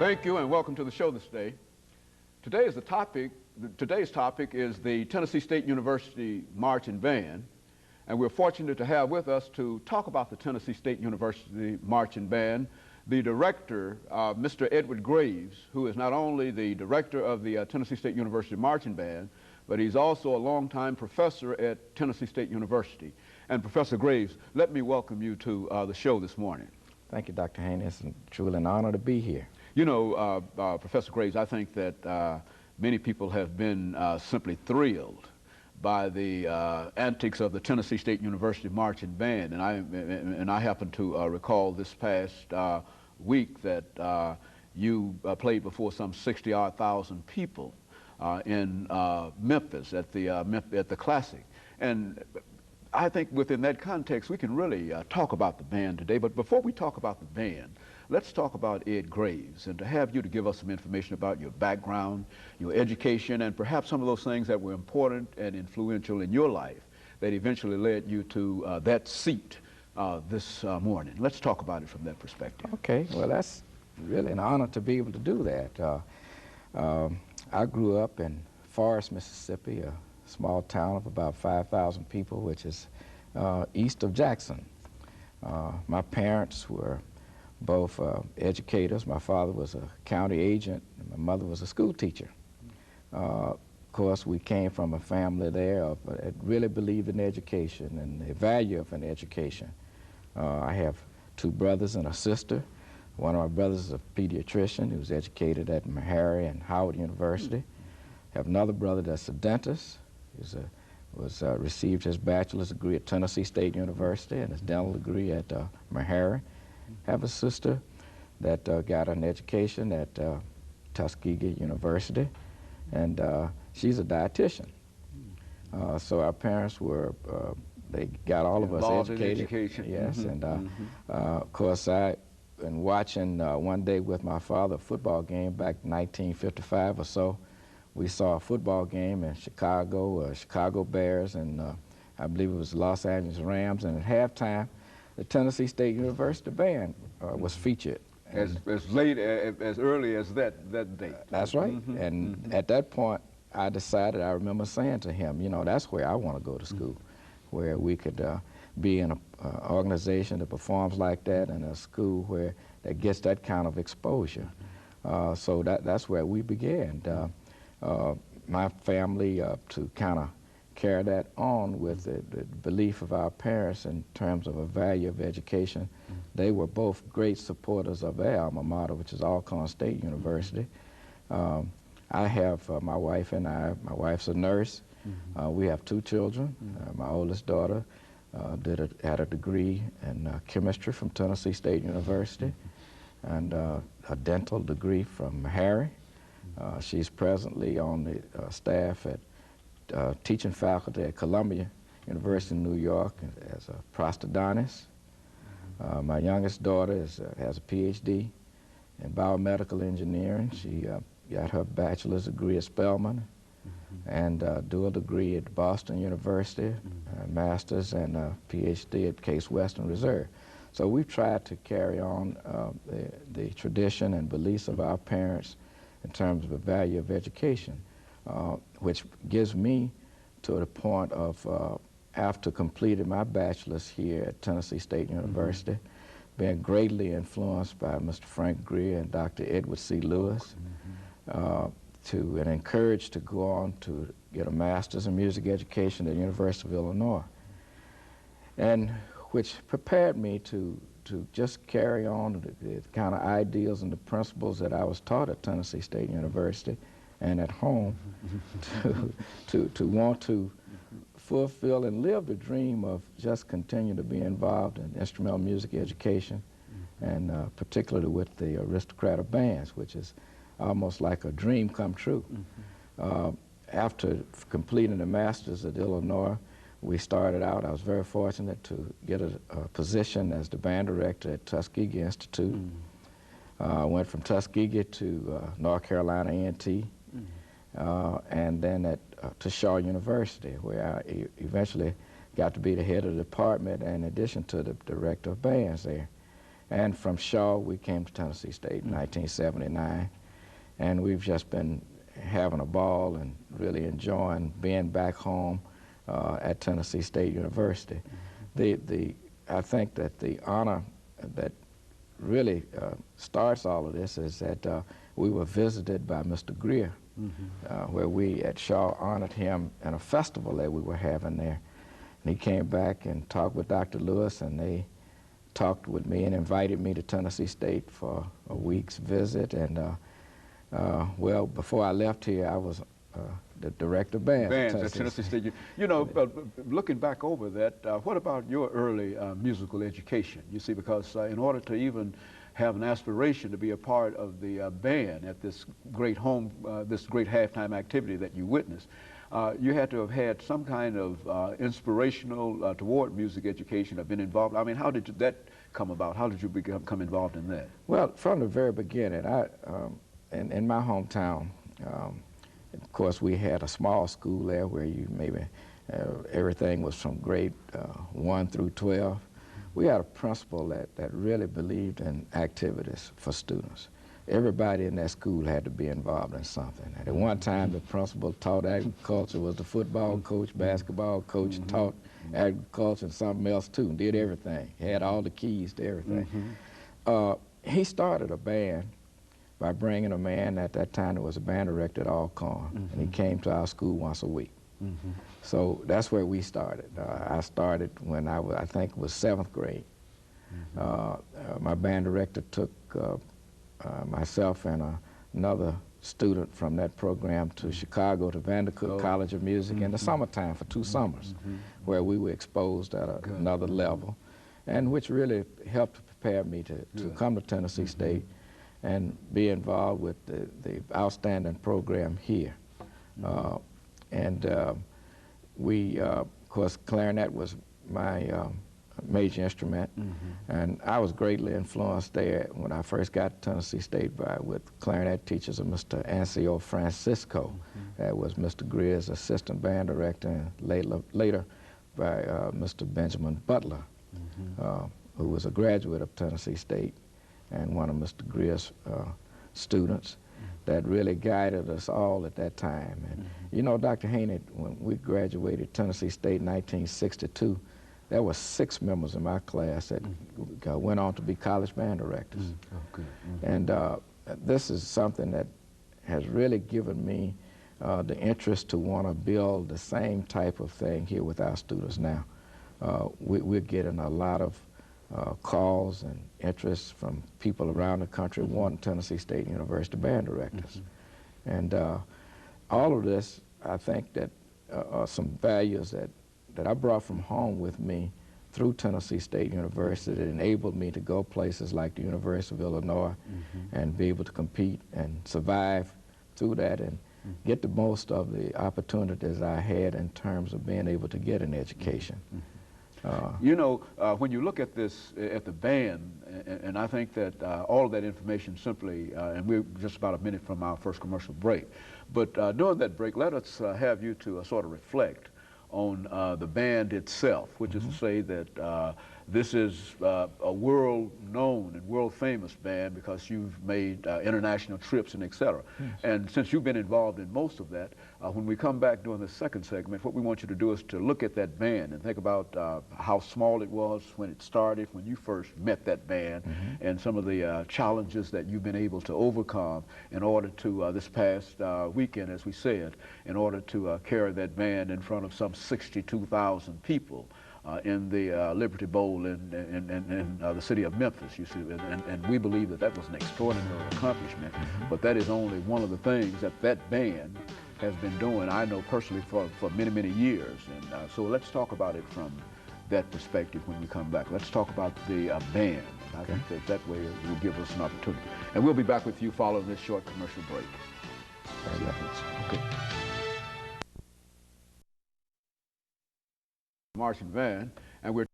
Thank you and welcome to the show this day. Today's topic is the Tennessee State University Marching Band, and we're fortunate to have with us to talk about the Tennessee State University Marching Band the director, Mr. Edward Graves, who is not only the director of the Tennessee State University Marching Band, but he's also a longtime professor at Tennessee State University. And Professor Graves, let me welcome you to the show this morning. Thank you, Dr. Haney. It's truly an honor to be here. You know, Professor Graves, I think that many people have been simply thrilled by the antics of the Tennessee State University Marching Band, and I happen to recall this past week that you played before some 60-odd thousand people in Memphis at the Classic, and I think within that context we can really talk about the band today. But before we talk about the band, let's talk about Ed Graves, and to have you to give us some information about your background, your education, and perhaps some of those things that were important and influential in your life that eventually led you to that seat this morning. Let's talk about it from that perspective. Okay, well, that's really an honor to be able to do that. I grew up in Forest, Mississippi, a small town of about 5,000 people, which is east of Jackson. My parents were both educators. My father was a county agent, and my mother was a school teacher. Of course, we came from a family there that really believed in education and the value of an education. I have two brothers and a sister. One of my brothers is a pediatrician who was educated at Meharry and Howard University. I have another brother that's a dentist. He received his bachelor's degree at Tennessee State University and his dental degree at Meharry. Have a sister that got an education at Tuskegee University, and she's a dietitian. So our parents were, they got all of us educated. In education. Yes, and of course I, in watching one day with my father a football game back in 1955 or so, we saw a football game in Chicago, Chicago Bears, and I believe it was Los Angeles Rams, and at halftime, the Tennessee State University Band was featured. As early as that date. That's right. And at that point, I decided, I remember saying to him, you know, that's where I want to go to school, where we could be in an organization that performs like that, and a school where that gets that kind of exposure. So that's where we began. My family, to kind of carry that on with the belief of our parents in terms of a value of education. They were both great supporters of their alma mater, which is Alcorn State University. I have my wife and I. My wife's a nurse. We have two children. My oldest daughter had a degree in chemistry from Tennessee State University and a dental degree from Meharry. She's presently on the staff at teaching faculty at Columbia University in New York as a prosthodontist. My youngest daughter has a PhD in biomedical engineering. She got her bachelor's degree at Spelman and a dual degree at Boston University, a master's and a PhD at Case Western Reserve. So we've tried to carry on the tradition and beliefs of our parents in terms of the value of education, which gives me to the point of, after completing my bachelor's here at Tennessee State University, being greatly influenced by Mr. Frank Greer and Dr. Edward C. Lewis, and encouraged to go on to get a master's in music education at the University of Illinois, and which prepared me to just carry on the kind of ideals and the principles that I was taught at Tennessee State University and at home to want to fulfill and live the dream of just continue to be involved in instrumental music education, and particularly with the aristocrat of bands, which is almost like a dream come true. After completing the master's at Illinois, we started out, I was very fortunate to get a position as the band director at Tuskegee Institute. I went from Tuskegee to North Carolina A&T, and then to Shaw University, where I eventually got to be the head of the department in addition to the director of bands there. And from Shaw, we came to Tennessee State in 1979. And we've just been having a ball and really enjoying being back home at Tennessee State University. I think that the honor that really starts all of this is that we were visited by Mr. Greer, where we at Shaw honored him in a festival that we were having there. And he came back and talked with Dr. Lewis, and they talked with me and invited me to Tennessee State for a week's visit. And well, before I left here, I was the director of bands at Tennessee State. You know, looking back over that, what about your early musical education? You see, because in order to even have an aspiration to be a part of the band at this great this great halftime activity that you witnessed, you had to have had some kind of inspirational toward music education, have been involved. I mean, how did that come about? How did you become involved in that? Well, from the very beginning, in my hometown, of course, we had a small school there where you maybe everything was from grade 1 through 12. We had a principal that really believed in activities for students. Everybody in that school had to be involved in something. And at one time, the principal taught agriculture, was the football coach, basketball coach, taught agriculture and something else too, and did everything. He had all the keys to everything. He started a band by bringing a man at that time that was a band director at Alcorn, and he came to our school once a week. So that's where we started. I started when I think it was 7th grade. My band director took myself and another student from that program to Chicago to Vandercook College of Music in the summertime for 2 summers, where we were exposed at another level, and which really helped prepare me to come to Tennessee State and be involved with the outstanding program here. Of course, clarinet was my major instrument, and I was greatly influenced there when I first got to Tennessee State with clarinet teachers of Mr. Ancio Francisco, that was Mr. Greer's assistant band director, and later by Mr. Benjamin Butler, who was a graduate of Tennessee State and one of Mr. Greer's students that really guided us all at that time. And you know, Dr. Haney, when we graduated Tennessee State in 1962, there were 6 members in my class that went on to be college band directors. And this is something that has really given me the interest to want to build the same type of thing here with our students now. We're getting a lot of calls and interest from people around the country wanting Tennessee State University band directors. And all of this, I think that are some values that I brought from home with me through Tennessee State University that enabled me to go places like the University of Illinois and be able to compete and survive through that and get the most of the opportunities I had in terms of being able to get an education. You know, when you look at this, at the band, and I think that all of that information simply, and we're just about a minute from our first commercial break, but during that break, let us have you to sort of reflect on the band itself, which is to say that this is a world-known and world-famous band because you've made international trips and et cetera. And since you've been involved in most of that, when we come back during the second segment, what we want you to do is to look at that band and think about how small it was when it started, when you first met that band, and some of the challenges that you've been able to overcome in order to, this past weekend, as we said, in order to carry that band in front of some 62,000 people. In the Liberty Bowl in the city of Memphis, you see, and we believe that that was an extraordinary accomplishment, but that is only one of the things that that band has been doing, I know personally, for many, many years. And so let's talk about it from that perspective when we come back. Let's talk about the band. I think that way it will give us an opportunity. And we'll be back with you following this short commercial break. Okay. Marching band, and we're